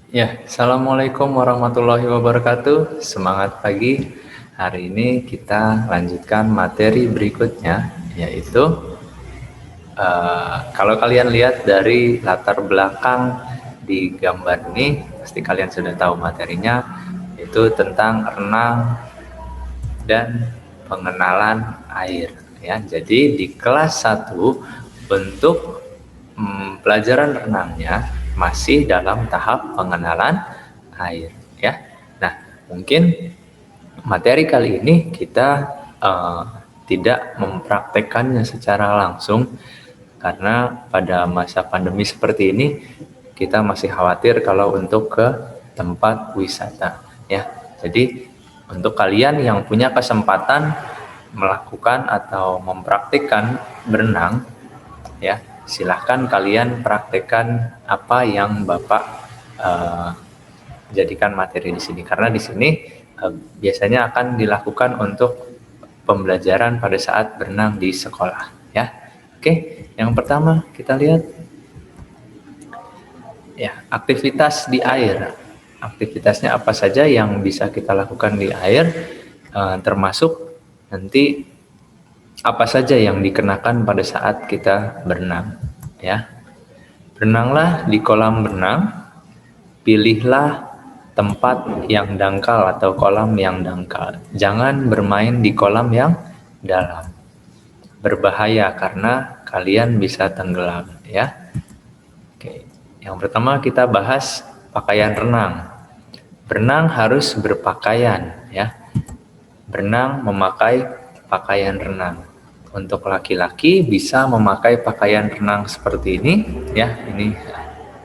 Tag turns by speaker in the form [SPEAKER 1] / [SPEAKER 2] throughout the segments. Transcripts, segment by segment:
[SPEAKER 1] Ya, Assalamualaikum warahmatullahi wabarakatuh. Semangat pagi. Hari ini kita lanjutkan materi berikutnya, yaitu kalau kalian lihat dari latar belakang di gambar ini, pasti kalian sudah tahu materinya, itu tentang renang dan pengenalan air. Ya, jadi di kelas 1 untuk pelajaran renangnya masih dalam tahap pengenalan air, ya. Nah, mungkin materi kali ini kita tidak mempraktekkannya secara langsung karena pada masa pandemi seperti ini kita masih khawatir kalau untuk ke tempat wisata, ya. Jadi untuk kalian yang punya kesempatan melakukan atau mempraktikkan berenang, ya, silahkan kalian praktekkan apa yang Bapak jadikan materi di sini, karena di sini biasanya akan dilakukan untuk pembelajaran pada saat berenang di sekolah, ya. Oke, yang pertama kita lihat, ya, aktivitas di air. Aktivitasnya apa saja yang bisa kita lakukan di air, termasuk nanti apa saja yang dikenakan pada saat kita berenang, ya. Berenanglah di kolam renang, pilihlah tempat yang dangkal atau kolam yang dangkal. Jangan bermain di kolam yang dalam. Berbahaya karena kalian bisa tenggelam, ya. Oke. Yang pertama kita bahas pakaian renang. Berenang harus berpakaian, ya. Berenang memakai pakaian renang. Untuk laki-laki bisa memakai pakaian renang seperti ini, ya. Ini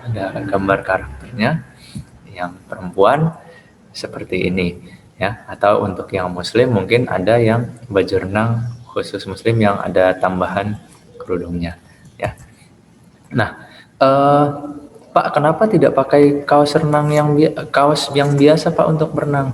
[SPEAKER 1] ada gambar karakternya. Yang perempuan seperti ini, ya. Atau untuk yang muslim mungkin ada yang baju renang khusus muslim yang ada tambahan kerudungnya, ya. Nah, Pak, kenapa tidak pakai kaos renang kaos yang biasa, Pak, untuk berenang?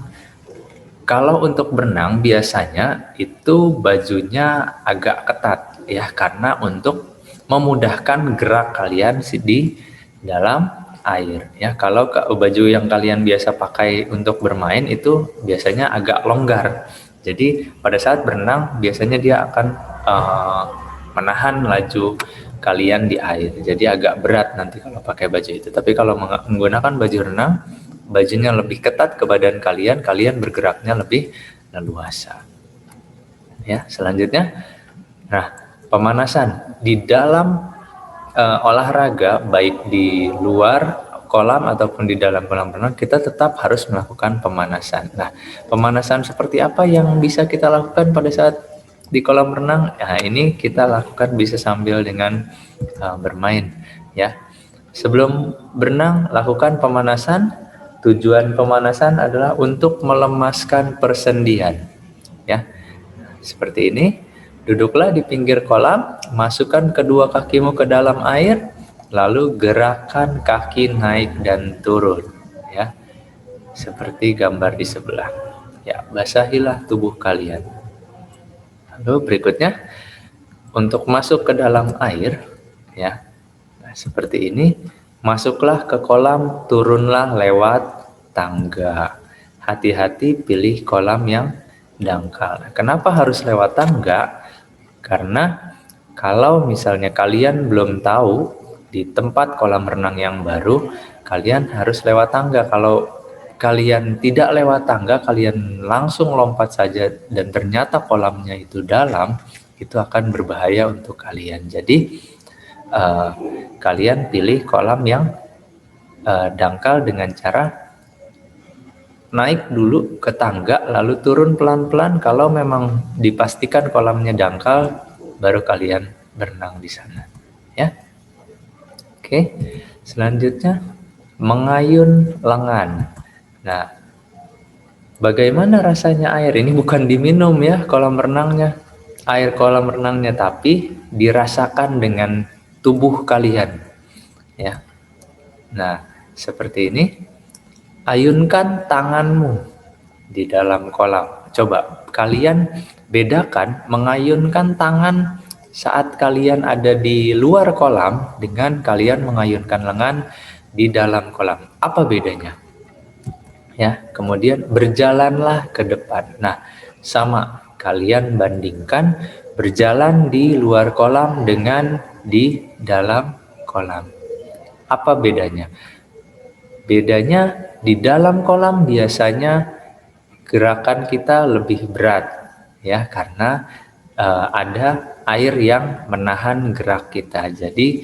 [SPEAKER 1] Kalau untuk berenang biasanya itu bajunya agak ketat, ya, karena untuk memudahkan gerak kalian di dalam air, ya. Kalau baju yang kalian biasa pakai untuk bermain itu biasanya agak longgar. Jadi pada saat berenang biasanya dia akan menahan laju kalian di air. Jadi agak berat nanti kalau pakai baju itu. Tapi kalau menggunakan baju renang, bajunya lebih ketat ke badan kalian, kalian bergeraknya lebih leluasa. Ya, selanjutnya, nah, pemanasan di dalam olahraga, baik di luar kolam ataupun di dalam kolam renang, kita tetap harus melakukan pemanasan. Nah, pemanasan seperti apa yang bisa kita lakukan pada saat di kolam renang? Nah, ini kita lakukan bisa sambil dengan bermain, ya. Sebelum berenang, lakukan pemanasan. Tujuan pemanasan adalah untuk melemaskan persendian, ya. Seperti ini. Duduklah di pinggir kolam, masukkan kedua kakimu ke dalam air, lalu gerakan kaki naik dan turun, ya. Seperti gambar di sebelah. Ya, basahilah tubuh kalian. Lalu berikutnya, untuk masuk ke dalam air, ya. Nah, seperti ini. Masuklah ke kolam, turunlah lewat tangga. Hati-hati pilih kolam yang dangkal. Kenapa harus lewat tangga? Karena kalau misalnya kalian belum tahu di tempat kolam renang yang baru, kalian harus lewat tangga. Kalau kalian tidak lewat tangga, kalian langsung lompat saja dan ternyata kolamnya itu dalam, itu akan berbahaya untuk kalian. Jadi kalian pilih kolam yang dangkal dengan cara naik dulu ke tangga lalu turun pelan-pelan. Kalau memang dipastikan kolamnya dangkal, baru kalian berenang di sana, ya. Oke, selanjutnya mengayun lengan. Nah, bagaimana rasanya air? Ini bukan diminum, ya, kolam renangnya, air kolam renangnya, tapi dirasakan dengan tubuh kalian, ya. Nah, seperti ini. Ayunkan tanganmu di dalam kolam. Coba kalian bedakan mengayunkan tangan saat kalian ada di luar kolam dengan kalian mengayunkan lengan di dalam kolam. Apa bedanya? Ya, kemudian berjalanlah ke depan. Nah, sama, kalian bandingkan berjalan di luar kolam dengan di dalam kolam. Apa bedanya? Bedanya di dalam kolam biasanya gerakan kita lebih berat, ya, karena ada air yang menahan gerak kita. Jadi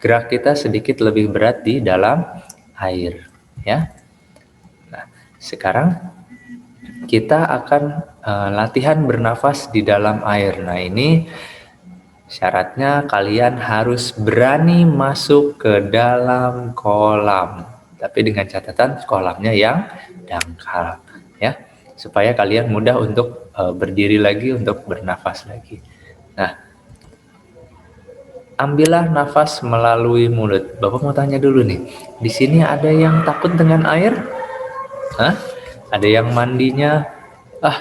[SPEAKER 1] gerak kita sedikit lebih berat di dalam air, ya. Nah, sekarang kita akan latihan bernafas di dalam air. Nah, ini syaratnya kalian harus berani masuk ke dalam kolam, tapi dengan catatan kolamnya yang dangkal, ya, supaya kalian mudah untuk berdiri lagi, untuk bernafas lagi. Nah, ambillah nafas melalui mulut. Bapak mau tanya dulu nih, di sini ada yang takut dengan air? Hah? Ada yang mandinya,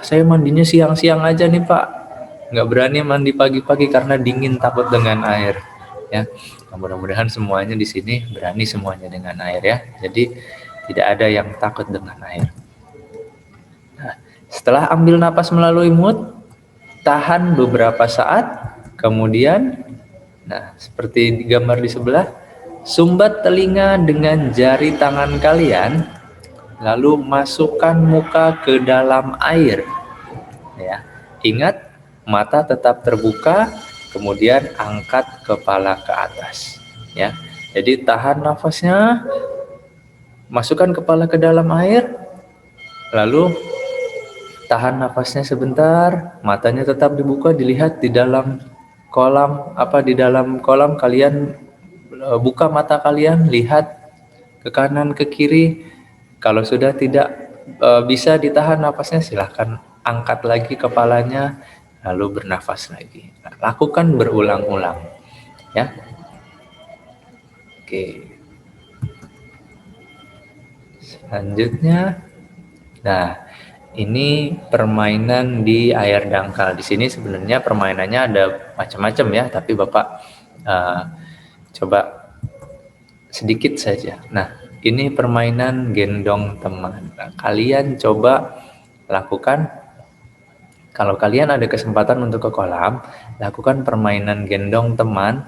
[SPEAKER 1] saya mandinya siang-siang aja nih Pak, nggak berani mandi pagi-pagi karena dingin, takut dengan air, ya. Nah, mudah-mudahan semuanya di sini berani semuanya dengan air, ya. Jadi tidak ada yang takut dengan air. Nah, setelah ambil napas melalui mulut, tahan beberapa saat, kemudian, nah, seperti di gambar di sebelah, sumbat telinga dengan jari tangan kalian, lalu masukkan muka ke dalam air, ya. Ingat, mata tetap terbuka, kemudian angkat kepala ke atas, ya. Jadi tahan nafasnya, masukkan kepala ke dalam air, lalu tahan nafasnya sebentar, matanya tetap dibuka, dilihat di dalam kolam, di dalam kolam kalian buka mata kalian, lihat ke kanan ke kiri. Kalau sudah tidak bisa ditahan nafasnya, silahkan angkat lagi kepalanya, lalu bernafas lagi. Nah, lakukan berulang-ulang, ya. Oke. Selanjutnya, nah, ini permainan di air dangkal. Di sini sebenarnya permainannya ada macam-macam, ya, tapi Bapak coba sedikit saja. Nah, ini permainan gendong teman. Nah, kalian coba lakukan, kalau kalian ada kesempatan untuk ke kolam, lakukan permainan gendong teman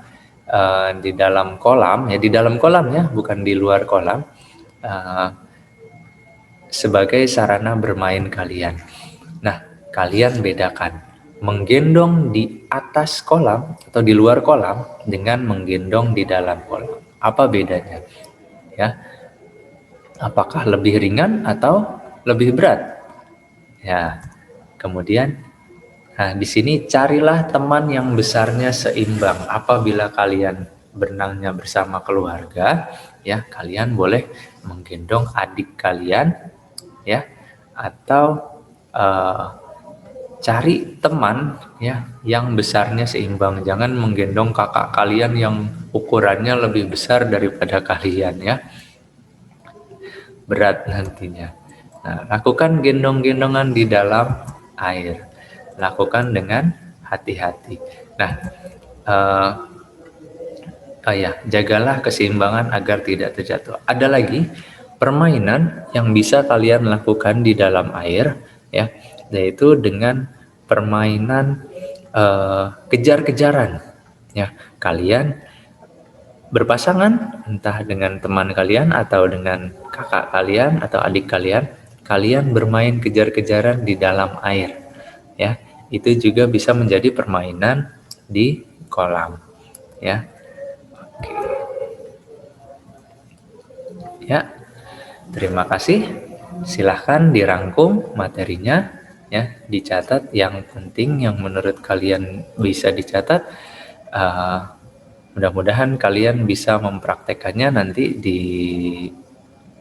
[SPEAKER 1] di dalam kolam, ya, di dalam kolam, ya, bukan di luar kolam, sebagai sarana bermain kalian. Nah, kalian bedakan menggendong di atas kolam atau di luar kolam dengan menggendong di dalam kolam. Apa bedanya? Ya, apakah lebih ringan atau lebih berat? Ya, kemudian, nah, di sini carilah teman yang besarnya seimbang. Apabila kalian berenangnya bersama keluarga, ya, kalian boleh menggendong adik kalian, ya, atau cari teman, ya, yang besarnya seimbang. Jangan menggendong kakak kalian yang ukurannya lebih besar daripada kalian, ya. Berat nantinya. Nah, lakukan gendong-gendongan di dalam air. Lakukan dengan hati-hati. Nah, jagalah keseimbangan agar tidak terjatuh. Ada lagi permainan yang bisa kalian lakukan di dalam air, ya, yaitu dengan permainan kejar-kejaran, ya. Kalian berpasangan, entah dengan teman kalian atau dengan kakak kalian atau adik kalian, kalian bermain kejar-kejaran di dalam air, ya. Itu juga bisa menjadi permainan di kolam, ya. Oke. Ya, terima kasih. Silahkan dirangkum materinya, ya, dicatat yang penting yang menurut kalian bisa dicatat. Mudah-mudahan kalian bisa mempraktekannya nanti di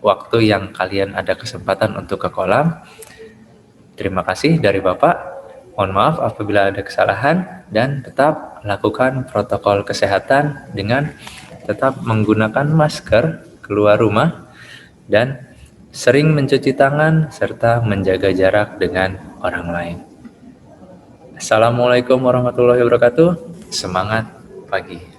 [SPEAKER 1] waktu yang kalian ada kesempatan untuk ke kolam. Terima kasih dari Bapak. Mohon maaf apabila ada kesalahan, dan tetap lakukan protokol kesehatan dengan tetap menggunakan masker keluar rumah dan sering mencuci tangan serta menjaga jarak dengan orang lain. Assalamualaikum warahmatullahi wabarakatuh. Semangat pagi.